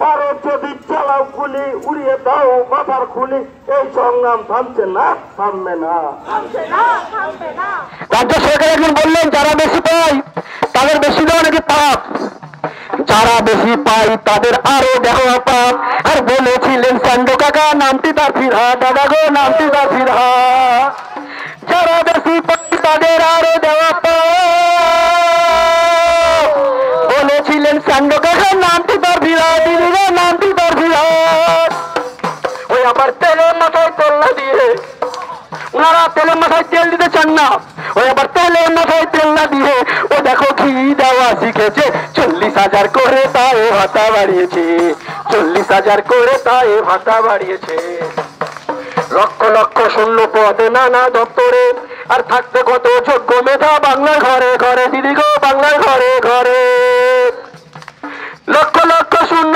পারো যদি চালাও গুলি, উড়িয়ে দাও মাথার খুলি। এই সংগ্রাম থামছে না, থামবে না। রাজ্য সরকার একজন বললেন, যারা বেশি পায় তাদের বেশি দেওয়া নাকি পাপ, যারা বেশি পায় তাদের আরো দেওয়া পাপ। আর বলেছিলেন স্যান্ডো কাকা, নামটি তার ফিরহাদ, দাদা গো নামটি তার ফিরহাদ। যারা বেশি পায় তাদের আরো দেওয়া পাপ, বলেছিলেন স্যান্ডো কাকা, নামটি তার ফিরহাদ, দিদিগো নামটি তার ফিরহাদ। ওই আবার তেলের মাথায় তেল না দিয়ে, ওনারা তেলের মাথায় তেল দিতে চান না, ওই আবার তেলের মাথায় তেল না দিয়ে ও দেখো ঘি দেওয়া শিখেছে। 40,000 করে তাই ভাতা বাড়িয়েছে, 40,000 করে তাই ভাতা বাড়িয়েছে। লক্ষ লক্ষ শূন্য পদে নানা দপ্তরে, আর থাকতে কত যোগ্য মেধা বাংলার ঘরে ঘরে, দিদি গো বাংলার ঘরে ঘরে। লক্ষ লক্ষ শূন্য